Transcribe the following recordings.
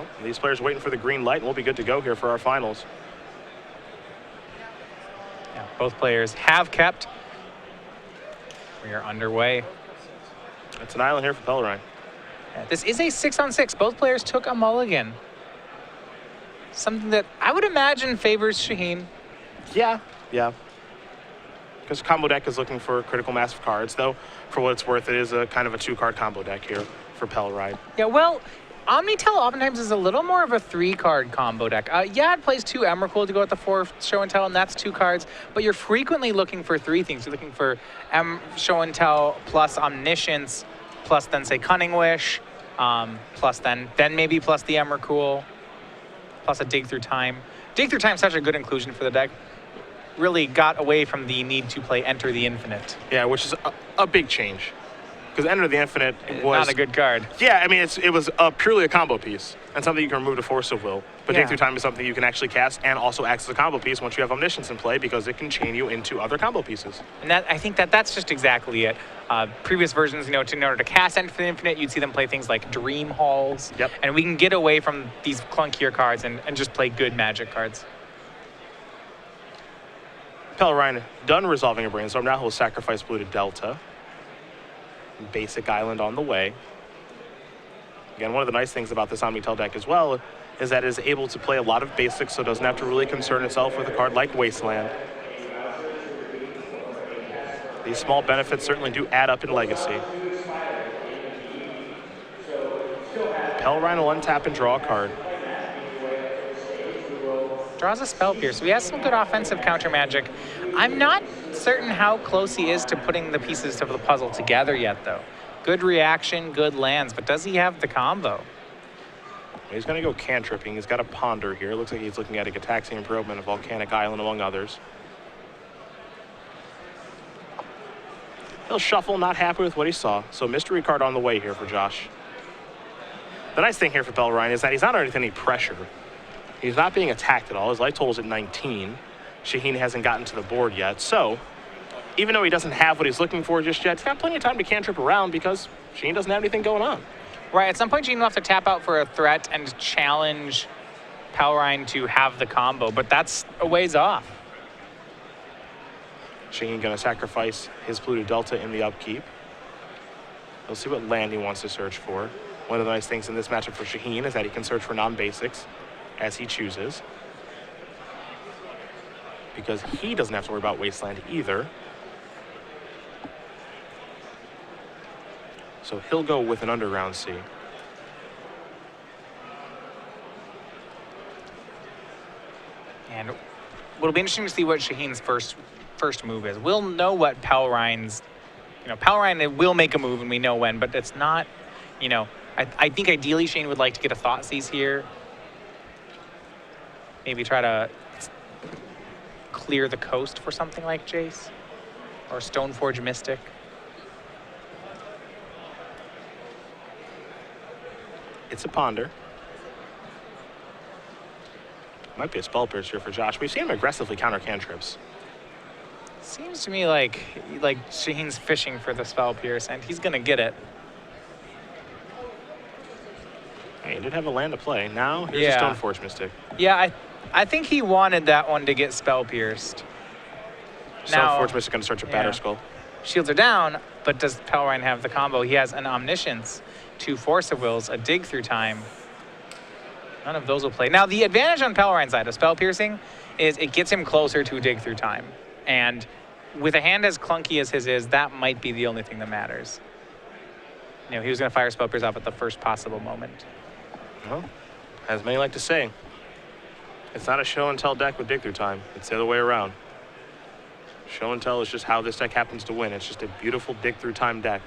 Well, these players waiting for the green light, and we'll be good to go here for our finals. Yeah, both players have kept. We are underway. It's an island here for Pelrine. Yeah, this is a 6-on-6. Both players took a mulligan. Something that I would imagine favors Shaheen. Yeah. Because combo deck is looking for critical mass of cards, though for what it's worth, it is a kind of a 2-card combo deck here for Pelrine. Yeah, well, Omnitel oftentimes is a little more of a 3-card combo deck. Yeah, it plays 2 Emrakul to go with the 4 Show and Tell, and that's 2 cards, but you're frequently looking for 3 things. You're looking for Show and Tell plus Omniscience, plus then say Cunning Wish, plus then maybe plus the Emrakul, plus a Dig Through Time. Dig Through Time is such a good inclusion for the deck. Really got away from the need to play Enter the Infinite. Yeah, which is a big change. Because Enter the Infinite was... Not a good card. Yeah, I mean, it was purely a combo piece and something you can remove to Force of Will. But Dig Through Time is something you can actually cast and also acts as a combo piece once you have Omniscience in play because it can chain you into other combo pieces. And I think that's just exactly it. Previous versions, in order to cast Enter the Infinite, you'd see them play things like Dream Halls. Yep. And we can get away from these clunkier cards and just play good Magic cards. Pelrine done resolving a Brainstorm. Now he'll sacrifice blue to Delta. Basic Island on the way. Again, one of the nice things about this Omnitel deck as well is that it is able to play a lot of basics, so it doesn't have to really concern itself with a card like Wasteland. These small benefits certainly do add up in Legacy. Pelrine will untap and draw a card. Draws a Spell Pierce. So he has some good offensive counter magic. I'm not certain how close he is to putting the pieces of the puzzle together yet, though. Good reaction, good lands, but does he have the combo? He's going to go cantripping. He's got a Ponder here. Looks like he's looking at a Gataxian Probe and a Volcanic Island, among others. He'll shuffle, not happy with what he saw. So mystery card on the way here for Josh. The nice thing here for Pelrine is that he's not underneath any pressure. He's not being attacked at all. His life total is at 19. Shaheen hasn't gotten to the board yet. So even though he doesn't have what he's looking for just yet, he's got plenty of time to cantrip around because Shaheen doesn't have anything going on. Right, at some point Shaheen will have to tap out for a threat and challenge Pelrine to have the combo, but that's a ways off. Shaheen going to sacrifice his blue to Delta in the upkeep. We'll see what land he wants to search for. One of the nice things in this matchup for Shaheen is that he can search for non-basics as he chooses, because he doesn't have to worry about Wasteland either. So he'll go with an Underground Sea. And it'll be interesting to see what Shaheen's first move is. We'll know what Pelrine's, Pelrine will make a move and we know when, but it's not, I think ideally Shaheen would like to get a Thoughtseize here. Maybe try to clear the coast for something like Jace or Stoneforge Mystic. It's a Ponder. Might be a Spell Pierce here for Josh. We've seen him aggressively counter cantrips. Seems to me like Shaheen's fishing for the Spell Pierce, and he's gonna get it. Hey, he did have a land to play. Now here's a Stoneforge Mystic. Yeah, I think he wanted that one to get Spell Pierced. Stoneforge Mystic going to search a Batterskull. Shields are down, but does Pelrine have the combo? He has an Omniscience, 2 Force of Wills, a Dig Through Time. None of those will play. Now, the advantage on Pelrine's side of Spell Piercing is it gets him closer to Dig Through Time. And with a hand as clunky as his is, that might be the only thing that matters. He was going to fire Spell Pierce off at the first possible moment. Well, as many like to say, it's not a show and tell deck with Dig Through Time. It's the other way around. Show and tell is just how this deck happens to win. It's just a beautiful Dig Through Time deck.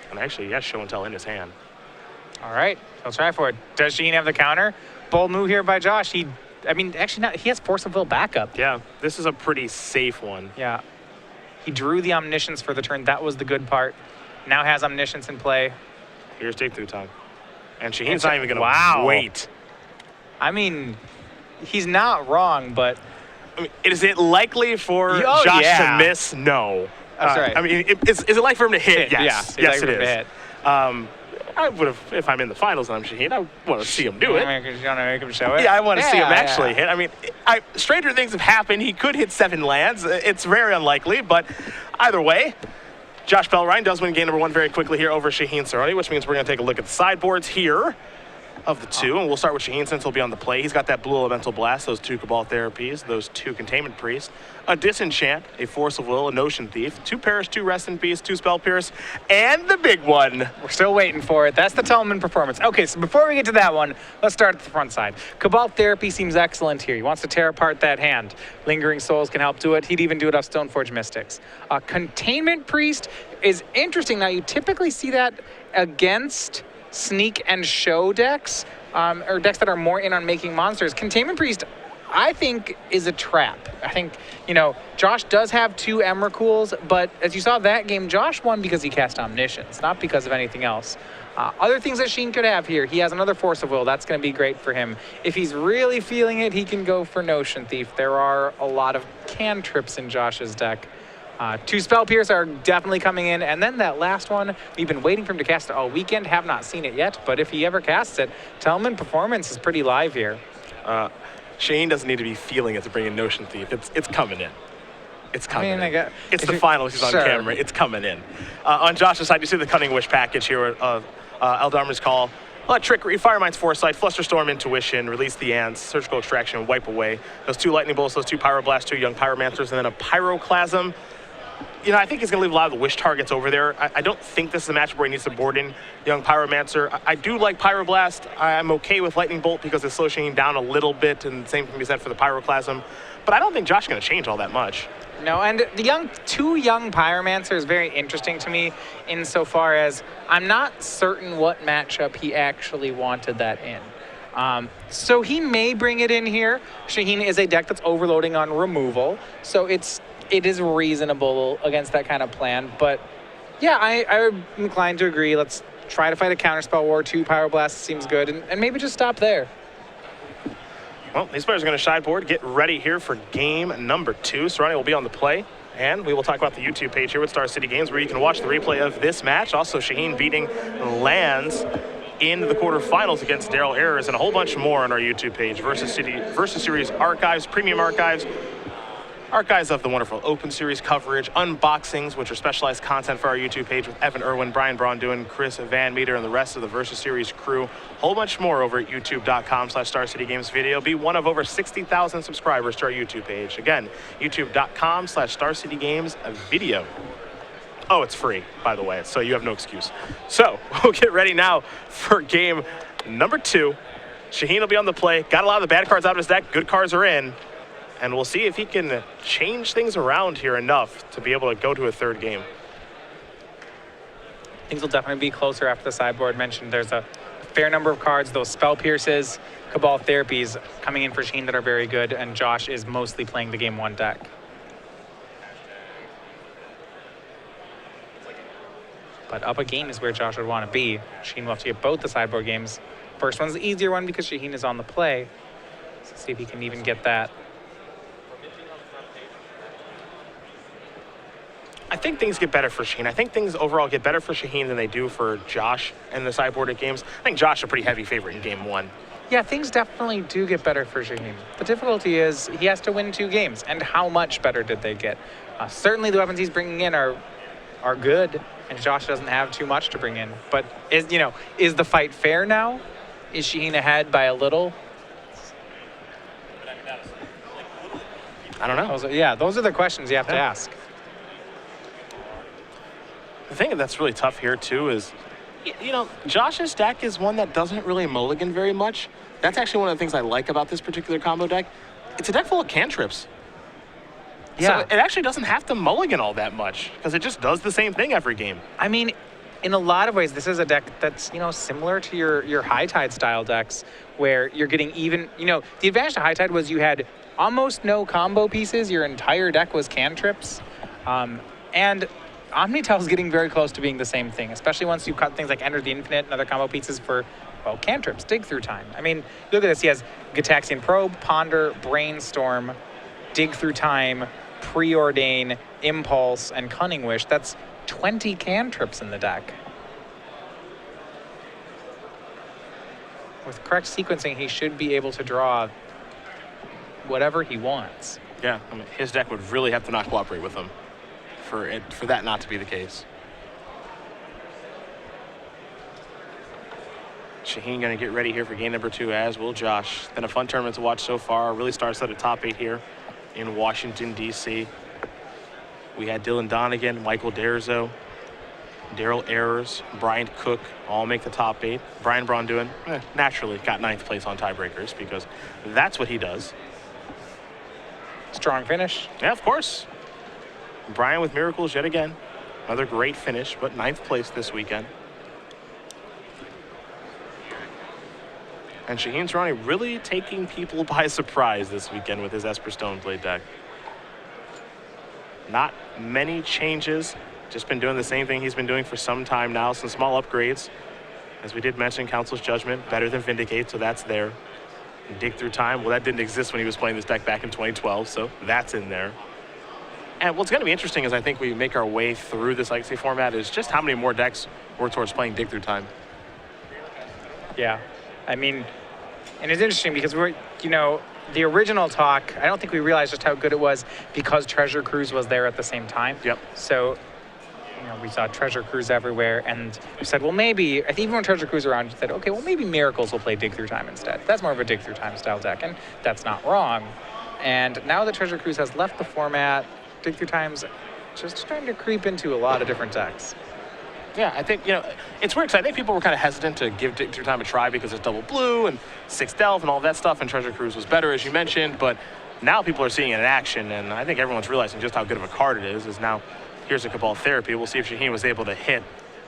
And actually, he has show and tell in his hand. All right, he'll try for it. Does Shaheen have the counter? Bold move here by Josh. He has Force of Will backup. Yeah, this is a pretty safe one. Yeah. He drew the Omniscience for the turn. That was the good part. Now has Omniscience in play. Here's Dig Through Time. And Shaheen's not even going to wait. I mean, he's not wrong, but... is it likely for Josh to miss? No. That's right. Is it likely for him to hit? Yes. Yes, it is. I would have, if I'm in the finals and I'm Shaheen, I want to see him do it. You want to make him show it? Yeah, I want to see him actually hit. I mean, stranger things have happened. He could hit 7 lands. It's very unlikely, but either way, Josh Pelrine does win game number 1 very quickly here over Shaheen Soorani, which means we're going to take a look at the sideboards here of the 2, and we'll start with Shaheen since he'll be on the play. He's got that blue elemental blast, those 2 Cabal therapies, those 2 containment priests, a disenchant, a force of will, a notion thief, 2 perish, 2 rest in peace, 2 spell pierce, and the big one. We're still waiting for it. That's the Tellman performance. Okay, so before we get to that one, let's start at the front side. Cabal therapy seems excellent here. He wants to tear apart that hand. Lingering Souls can help do it. He'd even do it off Stoneforge Mystics. Containment priest is interesting. Now, you typically see that against sneak and show decks, or decks that are more in on making monsters. Containment Priest, I think, is a trap. I think, Josh does have 2 Emrakul's, but as you saw that game, Josh won because he cast Omniscience, not because of anything else. Other things that Shaheen could have here, he has another Force of Will. That's going to be great for him. If he's really feeling it, he can go for Notion Thief. There are a lot of cantrips in Josh's deck. 2 Spell Pierce are definitely coming in, and then that last one, we've been waiting for him to cast it all weekend, have not seen it yet, but if he ever casts it, Tellman performance is pretty live here. Shaheen doesn't need to be feeling it to bring in Notion Thief. It's coming in. It's coming in. It's the you, finals. He's sure. on camera. It's coming in. On Josh's side, you see the Cunning Wish package here of Eldarmer's Call. Trickery, Firemind's Foresight, Flusterstorm, Intuition, Release the Ants, Surgical Extraction, Wipe Away. Those 2 Lightning Bolts, those 2 Pyroblasts, 2 Young Pyromancers, and then a Pyroclasm. I think he's going to leave a lot of the wish targets over there. I don't think this is a matchup where he needs to board in Young Pyromancer. I do like Pyroblast. I'm okay with Lightning Bolt because it slows Shaheen down a little bit, and the same can be said for the Pyroclasm. But I don't think Josh is going to change all that much. No, and the 2 young Pyromancer is very interesting to me insofar as I'm not certain what matchup he actually wanted that in. So he may bring it in here. Shaheen is a deck that's overloading on removal, so it is reasonable against that kind of plan. But yeah, I'm inclined to agree. Let's try to fight a counterspell war. 2 Pyroblast seems good, and maybe just stop there. Well, these players are going to sideboard. Get ready here for game number 2. Soorani will be on the play, and we will talk about the YouTube page here with Star City Games, where you can watch the replay of this match. Also, Shaheen beating Lands in the quarterfinals against Daryl Ayers, and a whole bunch more on our YouTube page. Versus Series archives, premium archives of the wonderful Open Series coverage, unboxings, which are specialized content for our YouTube page with Evan Irwin, Brian Braun, Chris Van Meter, and the rest of the Versus Series crew. Whole bunch more over at youtube.com/Star City Games Video. Be one of over 60,000 subscribers to our YouTube page. Again, youtube.com/Star City Games Video. Oh, it's free, by the way, so you have no excuse. So we'll get ready now for game number 2. Shaheen will be on the play. Got a lot of the bad cards out of his deck. Good cards are in. And we'll see if he can change things around here enough to be able to go to a 3rd game. Things will definitely be closer after the sideboard. Mentioned there's a fair number of cards, those Spell Pierces, Cabal Therapies coming in for Shaheen that are very good, and Josh is mostly playing the game 1 deck. But up a game is where Josh would want to be. Shaheen will have to get both the sideboard games. First one's the easier one because Shaheen is on the play. So let's see if he can even get that. I think things get better for Shaheen. I think things overall get better for Shaheen than they do for Josh in the sideboarded games. I think Josh is a pretty heavy favorite in game 1. Yeah, things definitely do get better for Shaheen. The difficulty is he has to win 2 games, and how much better did they get? Certainly the weapons he's bringing in are good, and Josh doesn't have too much to bring in. But is the fight fair now? Is Shaheen ahead by a little? I don't know. Those are the questions you have to ask. The thing that's really tough here, too, is, Josh's deck is one that doesn't really mulligan very much. That's actually one of the things I like about this particular combo deck. It's a deck full of cantrips. Yeah. So it actually doesn't have to mulligan all that much because it just does the same thing every game. I mean, in a lot of ways, this is a deck that's, similar to your High Tide style decks where you're getting even, the advantage to High Tide was you had almost no combo pieces. Your entire deck was cantrips. And Omnitel's getting very close to being the same thing, especially once you cut things like Enter the Infinite and other combo pieces for, cantrips, Dig Through Time. I mean, look at this. He has Gitaxian Probe, Ponder, Brainstorm, Dig Through Time, Preordain, Impulse, and Cunning Wish. That's 20 cantrips in the deck. with correct sequencing, he should be able to draw whatever he wants. Yeah, I mean, his deck would really have to not cooperate with him for that not to be the case. Shaheen going to get ready here for game number 2, as will Josh. Been a fun tournament to watch so far. Really starts at the top 8 here in Washington, D.C. We had Dylan Donegan, Michael Derzo, Daryl Ayers, Brian Cook all make the top 8. Brian Braun naturally got 9th place on tiebreakers because that's what he does. Strong finish. Yeah, of course. Brian with miracles yet again. Another great finish, but 9th place this weekend. And Shaheen Soorani really taking people by surprise this weekend with his Esper Stoneblade deck. Not many changes. Just been doing the same thing he's been doing for some time now. Some small upgrades. As we did mention, Council's Judgment, better than Vindicate, so that's there. And Dig Through Time, well, that didn't exist when he was playing this deck back in 2012, so that's in there. And what's going to be interesting as I think we make our way through this Legacy format is just how many more decks work towards playing Dig Through Time. Yeah. I mean, and it's interesting because the original talk, I don't think we realized just how good it was because Treasure Cruise was there at the same time. Yep. So, we saw Treasure Cruise everywhere, and we said, well, maybe, I think even when Treasure Cruise around, we said, okay, well, maybe Miracles will play Dig Through Time instead. That's more of a Dig Through Time style deck, and that's not wrong. And now that Treasure Cruise has left the format, Dig Through Time's just starting to creep into a lot of different decks. Yeah, I think, it's weird because I think people were kind of hesitant to give Dig Through Time a try because it's double blue and 6 Delve and all that stuff, and Treasure Cruise was better, as you mentioned, but now people are seeing it in action, and I think everyone's realizing just how good of a card it is now here's a Cabal Therapy. We'll see if Shaheen was able to hit,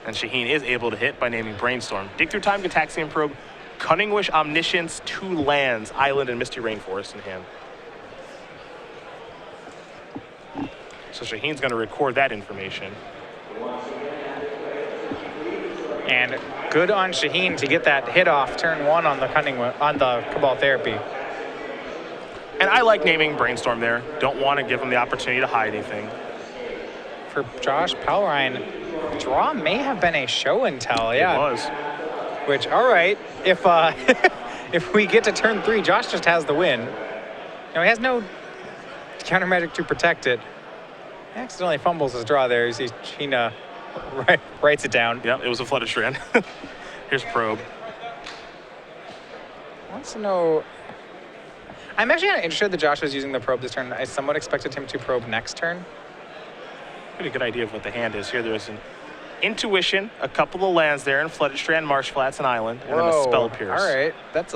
and Shaheen is able to hit by naming Brainstorm. Dig Through Time, Gataxian Probe, Cunning Wish, Omniscience, 2 lands, Island, and Misty Rainforest in hand. So Shaheen's going to record that information. And good on Shaheen to get that hit off turn 1 on the Cabal Therapy. And I like naming Brainstorm there. Don't want to give him the opportunity to hide anything. For Josh Pelrine, draw may have been a show and tell. Yeah, it was. Which, all right, if if we get to turn 3, Josh just has the win. Now he has no counter magic to protect it. He accidentally fumbles his draw there. He writes it down. Yep, it was a Flooded Strand. Here's Probe. Wants to know. I'm actually kind of interested that Josh was using the Probe this turn. I somewhat expected him to Probe next turn. Pretty good idea of what the hand is here. There's an Intuition, a couple of lands there, and Flooded Strand, Marsh Flats, and Island, and then a Spell Pierce. All right, it's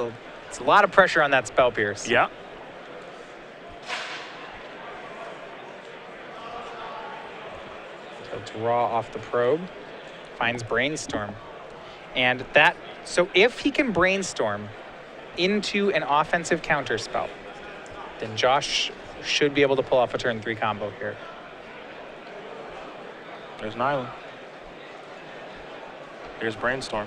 a lot of pressure on that Spell Pierce. Yeah. He'll draw off the Probe, finds Brainstorm, and so if he can Brainstorm into an offensive counter spell, then Josh should be able to pull off a turn 3 combo here. There's an Island. Here's Brainstorm.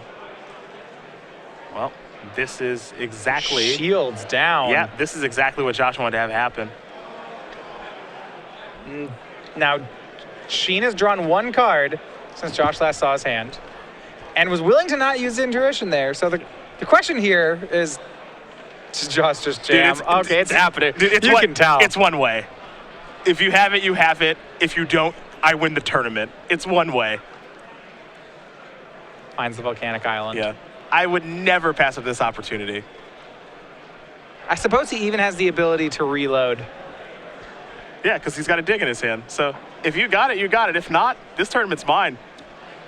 Well, this is exactly... Shields down. Yeah, this is exactly what Josh wanted to have happen. Now, Sheen has drawn 1 card since Josh last saw his hand and was willing to not use Intuition there. So the question here is, does Josh just jam? Dude, okay, it's happening. Dude, you can tell. It's one way. If you have it, you have it. If you don't, I win the tournament. It's one way. Finds the Volcanic Island. Yeah. I would never pass up this opportunity. I suppose he even has the ability to reload. Yeah, because he's got a dig in his hand. So if you got it, you got it. If not, this tournament's mine.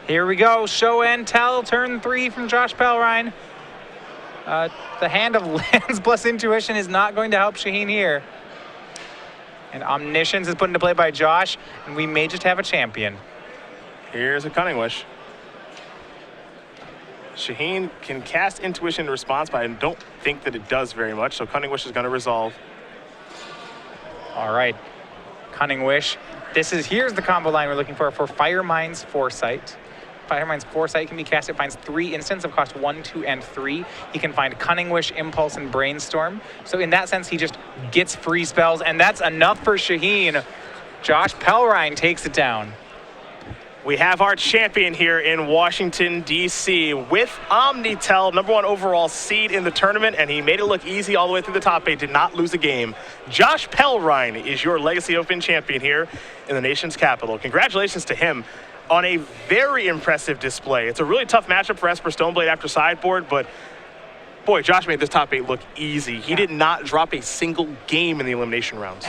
Here we go. Show and tell. Turn 3 from Josh Pelrine. The hand of lands plus Intuition is not going to help Shaheen here. And Omniscience is put into play by Josh, and we may just have a champion. Here's a Cunning Wish. Shaheen can cast Intuition in response, but I don't think that it does very much, so Cunning Wish is going to resolve. All right. Cunning Wish. Here's the combo line we're looking for Firemind's Foresight. Firemind's Foresight can be cast. It finds 3 instants of cost 1, 2, and 3. He can find Cunning Wish, Impulse, and Brainstorm. So in that sense, he just gets free spells, and that's enough for Shaheen. Josh Pelrine takes it down. We have our champion here in Washington, D.C. with Omnitel, #1 overall seed in the tournament, and he made it look easy all the way through the top 8, did not lose a game. Josh Pelrine is your Legacy Open champion here in the nation's capital. Congratulations to him on a very impressive display. It's a really tough matchup for Esper Stoneblade after sideboard, but boy, Josh made this top 8 look easy. He did not drop a single game in the elimination rounds.